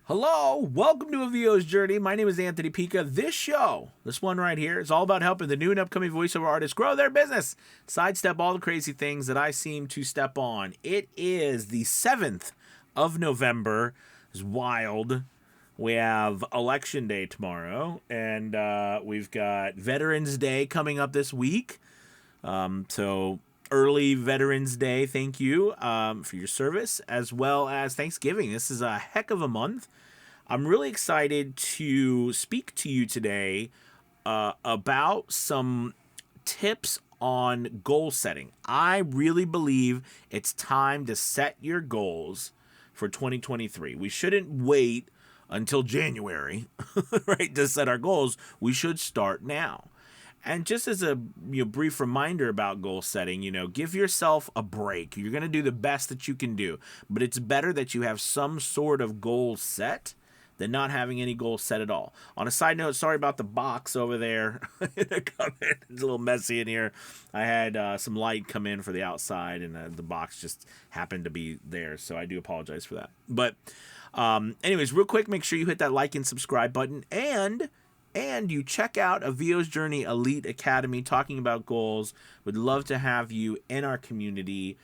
Hello, welcome to A VO's Journey. My name is Anthony Pica. This one right here, is all about helping the new and upcoming voiceover artists grow their business, sidestep all the crazy things that I seem to step on. It is the 7th of November. It's wild. We have Election Day tomorrow, and we've got Veterans Day coming up this week. So early Veterans Day, thank you for your service, as well as Thanksgiving. This is a heck of a month. I'm really excited to speak to you today about some tips on goal setting. I really believe it's time to set your goals for 2023. We shouldn't wait until January, right, to set our goals. We should start now. And just as a brief reminder about goal setting, give yourself a break. You're going to do the best that you can do, but it's better that you have some sort of goal set than not having any goal set at all. On a side note, sorry about the box over there. It's a little messy in here. I had some light come in for the outside, and the box just happened to be there, so I do apologize for that. But anyways, real quick, make sure you hit that like and subscribe button, and you check out A VO's Journey Elite Academy, talking about goals. Would love to have you in our community,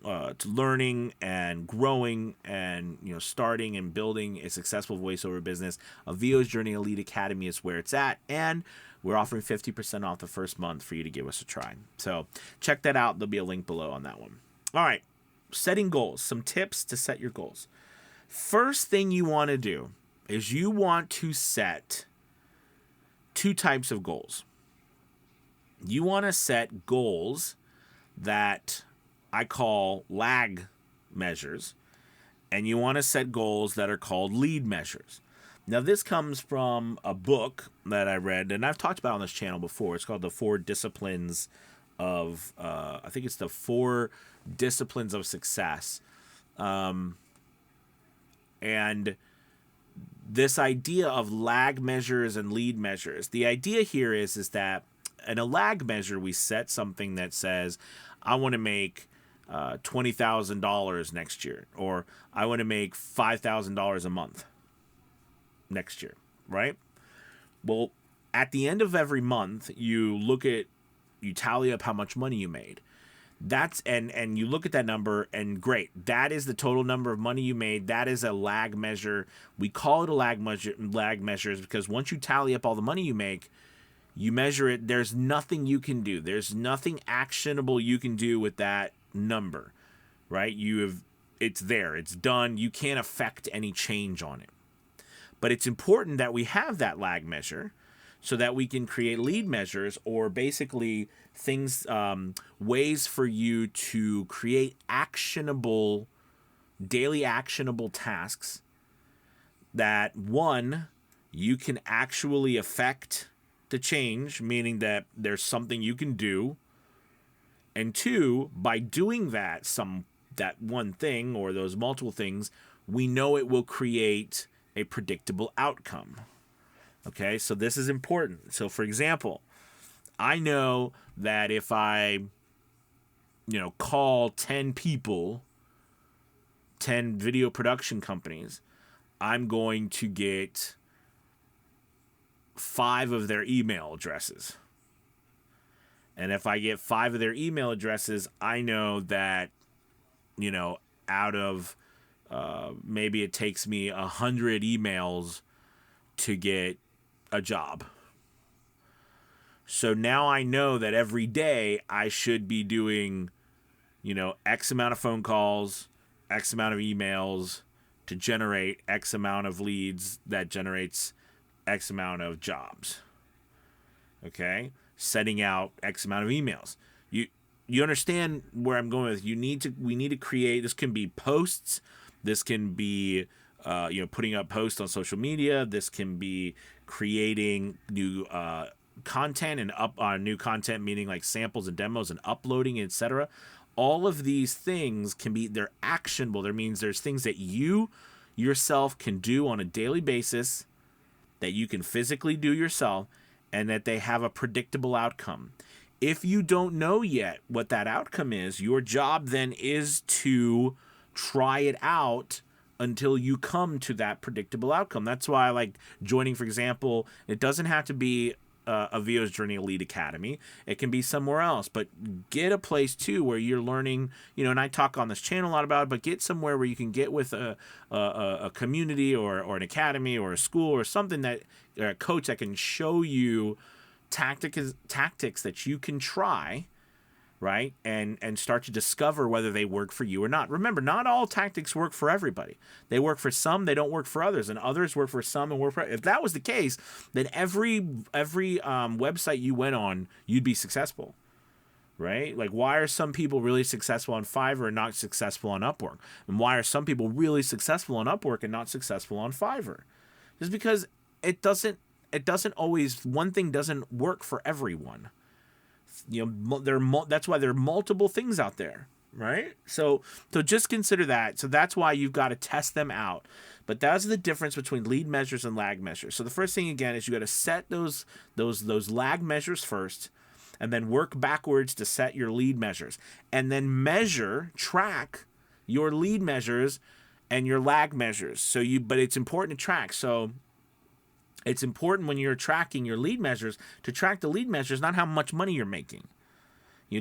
to learning and growing and starting and building a successful voiceover business. A VO's Journey Elite Academy is where it's at, and we're offering 50% off the first month for you to give us a try. So check that out. There'll be a link below on that one. All right, setting goals. Some tips to set your goals. First thing you want to do is you want to set two types of goals. You want to set goals that I call lag measures, and you want to set goals that are called lead measures. Now, this comes from a book that I read, and I've talked about on this channel before. It's called The Four Disciplines of, I think it's The Four Disciplines of Success. And this idea of lag measures and lead measures. The idea here is that in a lag measure, we set something that says, I want to make $20,000 next year, or I want to make $5,000 a month next year, right? Well, at the end of every month, you tally up how much money you made. And you look at that number, and great, that is the total number of money you made. That is a lag measure. We call it a lag measures because once you tally up all the money you make, you measure it. There's nothing you can do. There's nothing actionable you can do with that number, right? It's there. It's done. You can't affect any change on it. But it's important that we have that lag measure so that we can create lead measures, or basically things, ways for you to create daily actionable tasks that, one, you can actually affect the change, meaning that there's something you can do. And two, by doing that one thing or those multiple things, we know it will create a predictable outcome. Okay, so this is important. So, for example, I know that if I, call 10 people, 10 video production companies, I'm going to get 5 of their email addresses. And if I get 5 of their email addresses, I know that, out of maybe it takes me 100 emails to get a job. So now I know that every day I should be doing, X amount of phone calls, X amount of emails to generate X amount of leads that generates X amount of jobs. Okay? Setting out X amount of emails. You understand where I'm going with. We need to create, this can be posts, this can be putting up posts on social media, this can be creating new content and new content, meaning like samples and demos and uploading, etc. All of these things they're actionable. That means there's things that you yourself can do on a daily basis, that you can physically do yourself, and that they have a predictable outcome. If you don't know yet what that outcome is, your job then is to try it out until you come to that predictable outcome. That's why I like joining, for example. It doesn't have to be a VO's Journey Elite Academy. It can be somewhere else, but get a place too where you're learning, and I talk on this channel a lot about it, but get somewhere where you can get with a community or an academy or a school or something or a coach that can show you tactics that you can try, right? And start to discover whether they work for you or not. Remember, not all tactics work for everybody. They work for some, they don't work for others, and others work for some and work for. If that was the case, then every website you went on, you'd be successful, right? Like, why are some people really successful on Fiverr and not successful on Upwork? And why are some people really successful on Upwork and not successful on Fiverr? Just because it doesn't always, one thing doesn't work for everyone. That's why there are multiple things out there, right? So just consider that. So that's why you've got to test them out. But that's the difference between lead measures and lag measures. So the first thing, again, is you got to set those lag measures first, and then work backwards to set your lead measures, and then track your lead measures and your lag measures. But it's important to track. So it's important when you're tracking your lead measures to track the lead measures, not how much money you're making.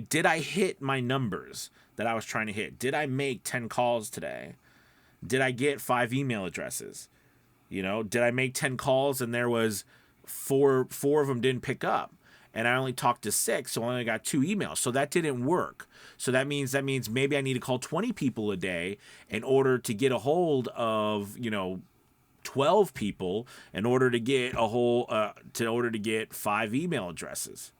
Did I hit my numbers that I was trying to hit? Did I make 10 calls today? Did I get 5 email addresses? Did I make 10 calls and there was four of them didn't pick up, and I only talked to 6, so I only got 2 emails. So that didn't work. So that means maybe I need to call 20 people a day in order to get a hold of, 12 people in order to get to get 5 email addresses.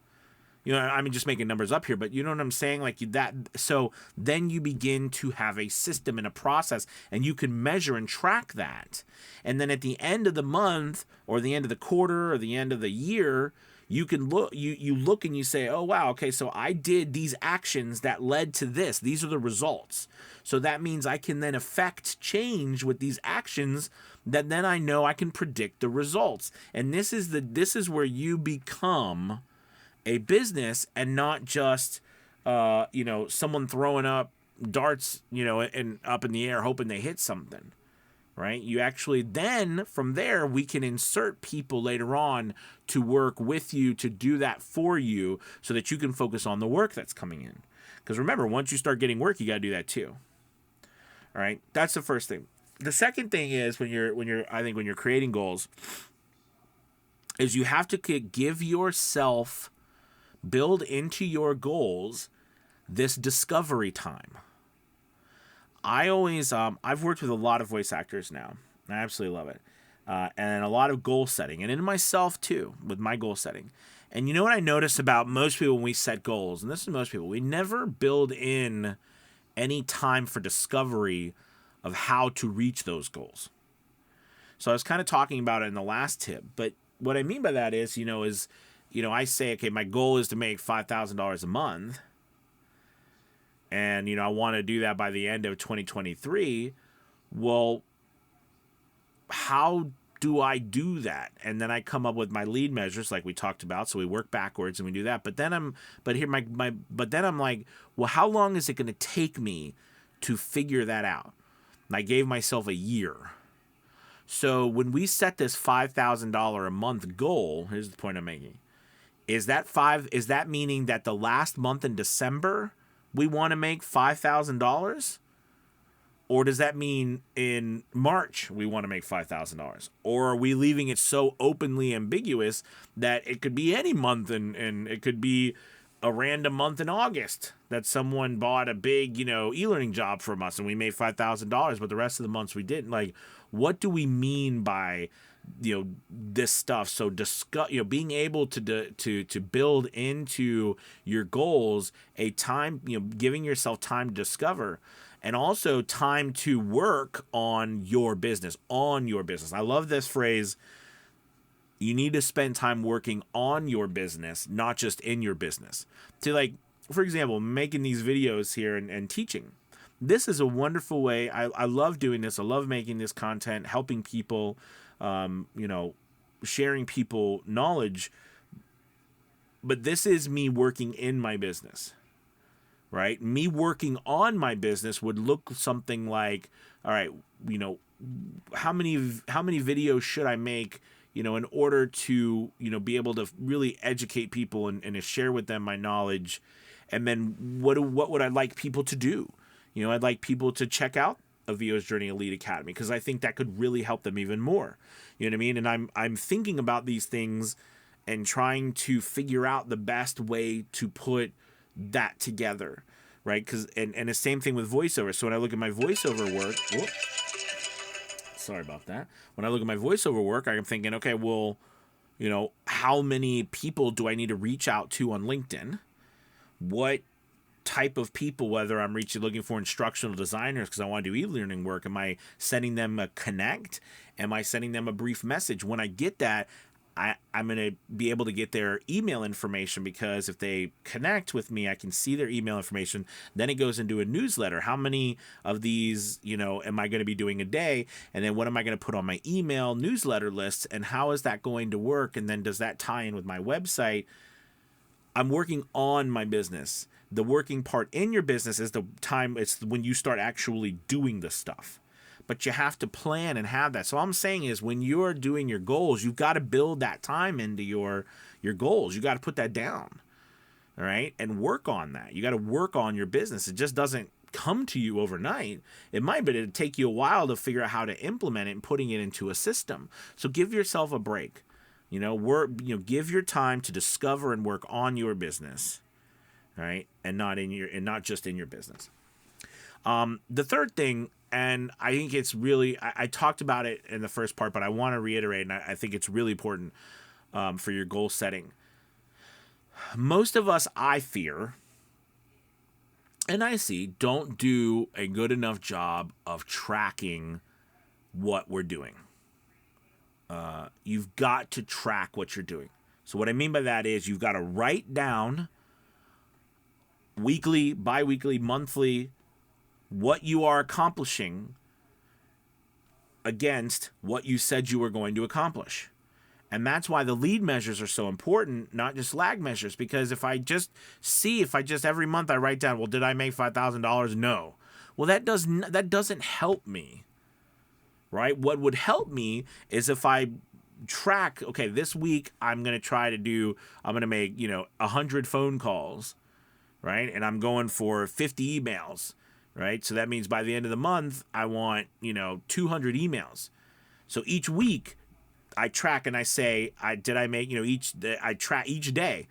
I'm just making numbers up here, but you know what I'm saying? Like that. So then you begin to have a system and a process, and you can measure and track that. And then at the end of the month or the end of the quarter or the end of the year, you can look, you look and you say, oh, wow, okay, so I did these actions that led to this. These are the results. So that means I can then affect change with these actions that then I know I can predict the results. And this is where you become a business and not just, someone throwing up darts, and up in the air hoping they hit something. Right? You actually then from there we can insert people later on to work with you to do that for you so that you can focus on the work that's coming in. Because remember, once you start getting work, you got to do that too. All right? That's the first thing. The second thing is when you're creating goals is you have to give yourself, build into your goals this discovery time. I always, I've worked with a lot of voice actors now. I absolutely love it. And a lot of goal setting, and in myself too, with my goal setting. And you know what I notice about most people when we set goals, and this is most people, we never build in any time for discovery of how to reach those goals. So I was kind of talking about it in the last tip, but what I mean by that is, I say, okay, my goal is to make $5,000 a month. And, I want to do that by the end of 2023. Well, how do I do that? And then I come up with my lead measures like we talked about. So we work backwards and we do that. But then I'm like, well, how long is it going to take me to figure that out? And I gave myself a year. So when we set this $5,000 a month goal, here's the point I'm making. Is that meaning that the last month in December we want to make $5,000? Or does that mean in March we want to make $5,000? Or are we leaving it so openly ambiguous that it could be any month and it could be a random month in August that someone bought a big, e-learning job from us and we made $5,000, but the rest of the months we didn't? Like, what do we mean by this stuff? So being able to build into your goals a time, giving yourself time to discover, and also time to work on your business. I love this phrase. You need to spend time working on your business, not just in your business. To, like, for example, making these videos here and teaching. This is a wonderful way. I love doing this. I love making this content, helping people, sharing people knowledge. But this is me working in my business, right? Me working on my business would look something like, all right, how many videos should I make, in order to, be able to really educate people and to share with them my knowledge. And then what would I like people to do? I'd like people to check out a VO's Journey Elite Academy, because I think that could really help them even more. You know what I mean? And I'm thinking about these things and trying to figure out the best way to put that together, right? Because and the same thing with voiceover. So when I look at my voiceover work, sorry about that. When I look at my voiceover work, I'm thinking, okay, well, how many people do I need to reach out to on LinkedIn? What type of people, whether I'm looking for instructional designers because I want to do e-learning work, am I sending them a connect? Am I sending them a brief message? When I get that, I'm going to be able to get their email information, because if they connect with me, I can see their email information. Then it goes into a newsletter. How many of these, am I going to be doing a day? And then what am I going to put on my email newsletter lists? And how is that going to work? And then does that tie in with my website? I'm working on my business. The working part in your business is the time, it's when you start actually doing the stuff. But you have to plan and have that. So all I'm saying is, when you're doing your goals, you've got to build that time into your goals. You got to put that down, all right, and work on that. You got to work on your business. It just doesn't come to you overnight. It might, but it'll take you a while to figure out how to implement it and putting it into a system. So give yourself a break. Give your time to discover and work on your business, right, and not just in your business. The third thing. And I think it's really, I talked about it in the first part, but I want to reiterate, and I think it's really important for your goal setting. Most of us, I fear, and I see, don't do a good enough job of tracking what we're doing. You've got to track what you're doing. So what I mean by that is, you've got to write down weekly, bi-weekly, monthly, what you are accomplishing against what you said you were going to accomplish. And that's why the lead measures are so important, not just lag measures. Because if I just every month I write down, well, did I make $5,000? No. Well, that doesn't help me, right? What would help me is if I track, okay, this week I'm going to make, 100 phone calls, right? And I'm going for 50 emails. Right. So that means by the end of the month, I want, 200 emails. So each week I track and I say, I track each day.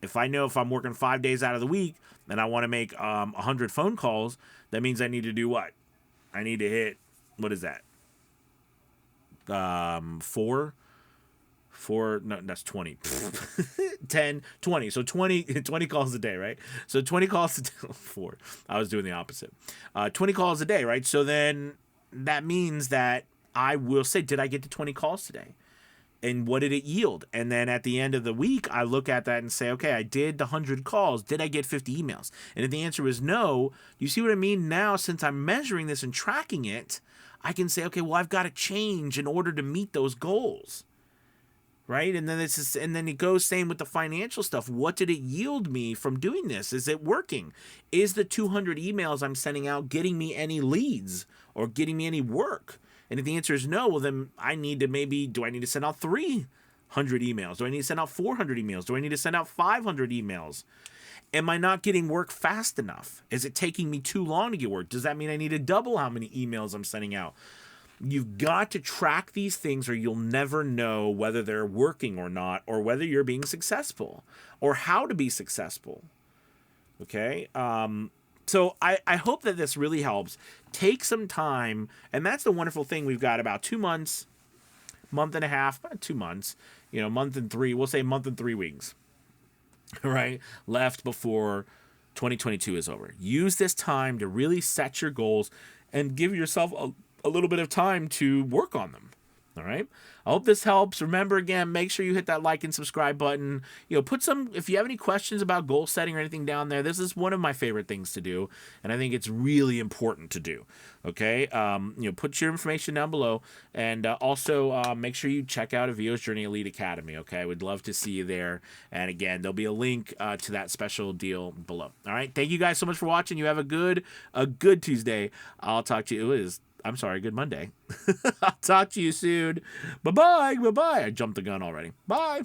If I know if I'm working 5 days out of the week and I want to make 100 phone calls, that means I need to do what? I need to hit, what is that? 4, no, that's 20, 10, 20. So 20 calls a day, right? So 20 calls a day, 4. I was doing the opposite. 20 calls a day, right? So then that means that I will say, did I get to 20 calls today? And what did it yield? And then at the end of the week, I look at that and say, okay, I did the 100 calls. Did I get 50 emails? And if the answer is no, you see what I mean? Now, since I'm measuring this and tracking it, I can say, okay, well, I've got to change in order to meet those goals. Right? And then it goes same with the financial stuff. What did it yield me from doing this? Is it working? Is the 200 emails I'm sending out getting me any leads or getting me any work? And if the answer is no, well, then do I need to send out 300 emails? Do I need to send out 400 emails? Do I need to send out 500 emails? Am I not getting work fast enough? Is it taking me too long to get work? Does that mean I need to double how many emails I'm sending out? You've got to track these things, or you'll never know whether they're working or not, or whether you're being successful, or how to be successful. Okay? So I hope that this really helps. Take some time, and that's the wonderful thing. We've got about 2 months, month and a half, 2 months, month and 3, we'll say month and 3 weeks, right, left before 2022 is over. Use this time to really set your goals and give yourself a little bit of time to work on them. All right. I hope this helps. Remember, again, make sure you hit that like and subscribe button. Put some, if you have any questions about goal setting or anything down there, this is one of my favorite things to do. And I think it's really important to do. Okay. Put your information down below, and also make sure you check out Avio's Journey Elite Academy. Okay. I would love to see you there. And again, there'll be a link to that special deal below. All right. Thank you guys so much for watching. You have a good Tuesday. I'll talk to you. Good Monday. I'll talk to you soon. Bye-bye. Bye-bye. I jumped the gun already. Bye.